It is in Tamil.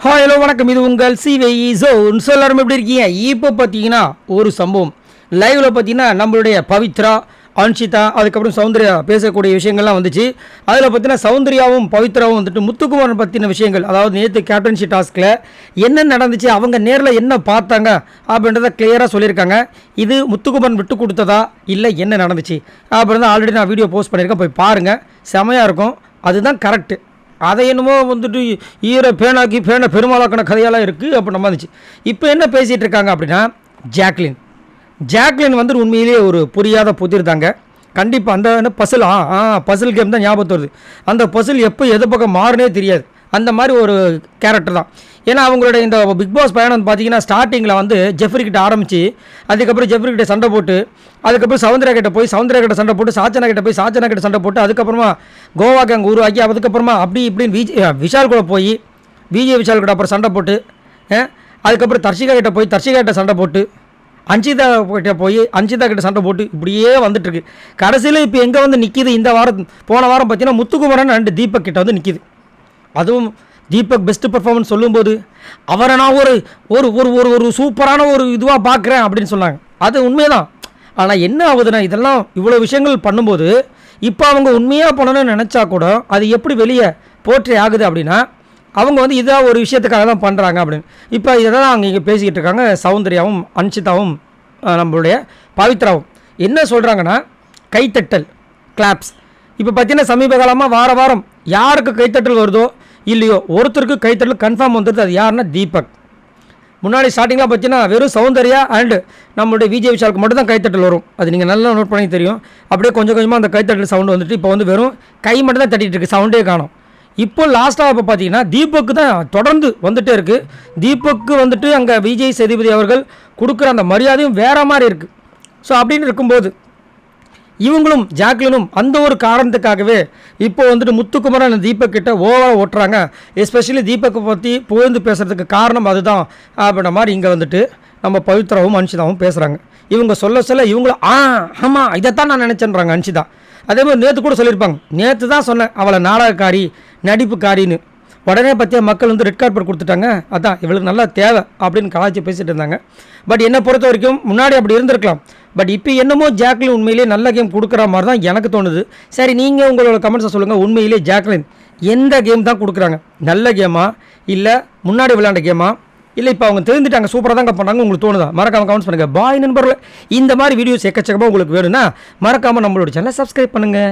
ஹலோ வணக்கம், இது உங்கள் சிவைஇ ஜோன். எல்லாரும் எப்படி இருக்கீங்க? இப்போ பார்த்தீங்கன்னா ஒரு சம்பவம் லைவில் பார்த்தீங்கன்னா நம்மளுடைய பவித்ரா, அன்ஷிதா, அதுக்கப்புறம் சௌந்தர்யா பேசக்கூடிய விஷயங்கள்லாம் வந்துச்சு. அதில் பார்த்தீங்கன்னா சௌந்தர்யாவும் பவித்ராவும் வந்துட்டு முத்துக்குமாரன் பற்றின விஷயங்கள், அதாவது நேற்று கேப்டன்ஷி டாஸ்கில் என்ன நடந்துச்சு, அவங்க நேரில் என்ன பார்த்தாங்க அப்படின்றத கிளியராக சொல்லியிருக்காங்க. இது முத்துக்குமாரன் விட்டு கொடுத்ததா இல்லை என்ன நடந்துச்சு அப்படின்றத ஆல்ரெடி நான் வீடியோ போஸ்ட் பண்ணியிருக்கேன், போய் பாருங்கள். செமையாக இருக்கும், அதுதான் கரெக்டு. அதை என்னமோ வந்துட்டு பேனாக்கி பெருமாளாக்கின கதையெல்லாம் இருக்குது அப்படி நம்ம இருந்துச்சு. இப்போ என்ன பேசிகிட்டு இருக்காங்க அப்படின்னா, ஜாக்லின் வந்து உண்மையிலேயே ஒரு புரியாத புதிர் தாங்க. கண்டிப்பாக அந்த பசில் பசில் கேம் தான் ஞாபகத்து வருது. அந்த பசில் எப்போ எது பக்கம் மாறுனே தெரியாது, அந்த மாதிரி ஒரு கேரக்டர் தான். ஏன்னா அவங்களோட இந்த பிக் பாஸ் பயணம் வந்து பார்த்தீங்கன்னா ஸ்டார்டிங்கில் வந்து ஜெஃப்ரி கிட்ட ஆரம்பித்து, அதுக்கப்புறம் ஜெஃப்ரி கிட்ட சண்டை போட்டு, அதுக்கப்புறம் சௌந்தர்யா கிட்ட போய் சௌந்தர்யா கிட்ட சண்டை போட்டு, சாச்சனா கிட்ட போய் சாச்சனா கிட்ட சண்டை போட்டு, அதுக்கப்புறமா கோவா கேங் உருவாக்கி, அதுக்கப்புறமா அப்படி இப்படின்னு விஷால் கூட போய் விஷால் கூட அப்புறம் சண்டை போட்டு, அதுக்கப்புறம் தர்ஷிகா கிட்ட போய் தர்ஷிகா கிட்ட சண்டை போட்டு, அன்ஷிதா கிட்ட போய் அன்ஷிதா கிட்ட சண்டை போட்டு, இப்படியே வந்துட்டுருக்கு. கடைசியில் இப்போ எங்கே வந்து நிற்கிது, இந்த வாரம் போன வாரம் பார்த்தீங்கன்னா முத்துக்குமரன் அண்ட் தீபக் கிட்ட வந்து நிற்கிது. அதுவும் தீபக் பெஸ்ட் பர்ஃபார்மன்ஸ் சொல்லும்போது அவரை நான் ஒரு ஒரு ஒரு ஒரு சூப்பரான ஒரு இதுவாக பார்க்குறேன் அப்படின்னு சொன்னாங்க. அது உண்மைதான். ஆனால் என்ன ஆகுதுன்னா, இதெல்லாம் இவ்வளோ விஷயங்கள் பண்ணும்போது இப்போ அவங்க உண்மையாக பண்ணணும்னு நினச்சா கூட அது எப்படி வெளியே போற்றி ஆகுது அப்படின்னா, அவங்க வந்து இதாக ஒரு விஷயத்துக்காக தான் பண்ணுறாங்க அப்படின்னு. இப்போ இதை தான் அவங்க இங்கே பேசிக்கிட்டு இருக்காங்க. சௌந்தர்யாவும் அன்ஷிதாவும் நம்மளுடைய பவித்ராவும் என்ன சொல்கிறாங்கன்னா, கைத்தட்டல் கிளாப்ஸ். இப்போ பார்த்தீங்கன்னா சமீப காலமாக வாரம் யாருக்கு கைத்தட்டல் வருதோ இல்லையோ ஒருத்தருக்கு கைத்தட்டல் கன்ஃபார்ம் வந்துடுது. அது யாருன்னா தீபக். முன்னாடி ஸ்டார்டிங்லாம் பார்த்தீங்கன்னா வெறும் சௌந்தர்யா அண்டு நம்மளுடைய விஜய் விஷாலுக்கு மட்டும் தான் கைத்தட்டல் வரும். அது நீங்கள் நல்லா நோட் பண்ணி தெரியும். அப்படியே கொஞ்சம் கொஞ்சமாக அந்த கைத்தட்டல் சவுண்டு வந்துட்டு இப்போ வந்து வெறும் கை மட்டும் தான் தட்டிகிட்டு இருக்குது, சவுண்டே காணும். இப்போ லாஸ்ட்டாக இப்போ பார்த்தீங்கன்னா தீபக்கு தான் தொடர்ந்து வந்துகிட்டே இருக்குது. தீபக்கு வந்துட்டு அங்கே விஜய் சேதுபதி அவர்கள் கொடுக்குற அந்த மரியாதையும் வேறு மாதிரி இருக்குது. ஸோ அப்படின்னு இருக்கும்போது இவங்களும் ஜாக்லினும் அந்த ஒரு காரணத்துக்காகவே இப்போ வந்துட்டு முத்துக்குமரன் தீபக் கிட்ட ஓவராக ஓட்டுறாங்க. எஸ்பெஷலி தீபக்கை பற்றி புகழ்ந்து பேசுகிறதுக்கு காரணம் அதுதான் அப்படின்ற மாதிரி இங்கே வந்துட்டு நம்ம பவித்ராவும் அன்ஷிதாவும் பேசுகிறாங்க. இவங்க சொல்ல இவங்களும் ஆமாம் இதைத்தான் நான் நினச்சேன்றாங்க அன்ஷிதா. அதே மாதிரி நேற்று கூட சொல்லியிருப்பாங்க, நேற்று தான் சொன்னேன் அவளை நாடகக்காரி நடிப்புக்காரின்னு. உடனே பற்றிய மக்கள் வந்து ரெட் கார்பெட் கொடுத்துட்டாங்க, அதான் இவளுக்கு நல்லா தேவை அப்படின்னு கலாச்சி பேசிகிட்டு இருந்தாங்க. பட் என்னை பொறுத்த வரைக்கும் முன்னாடி அப்படி இருந்திருக்கலாம். பட் இப்போ என்னமோ ஜாக்லின் உண்மையிலே நல்ல கேம் கொடுக்குற மாதிரி தான் எனக்கு தோணுது. சரி, நீங்கள் உங்களோட கமெண்ட்ஸை சொல்லுங்கள். உண்மையிலே ஜாக்லின் எந்த கேம் தான் கொடுக்குறாங்க? நல்ல கேமா, இல்லை முன்னாடி விளையாண்ட கேமா, இல்லை இப்போ அவங்க தெரிஞ்சுட்டாங்க சூப்பராக தாங்க பண்ணாங்க உங்களுக்கு தோணுதா? மறக்காமல் கமெண்ட்ஸ் பண்ணுங்கள். பாய் நண்பர்களே, இந்த மாதிரி வீடியோஸ் எக்கச்சக்கமாக உங்களுக்கு வேணும்னா மறக்காமல் நம்மளோட சேனலை சப்ஸ்கிரைப் பண்ணுங்கள்.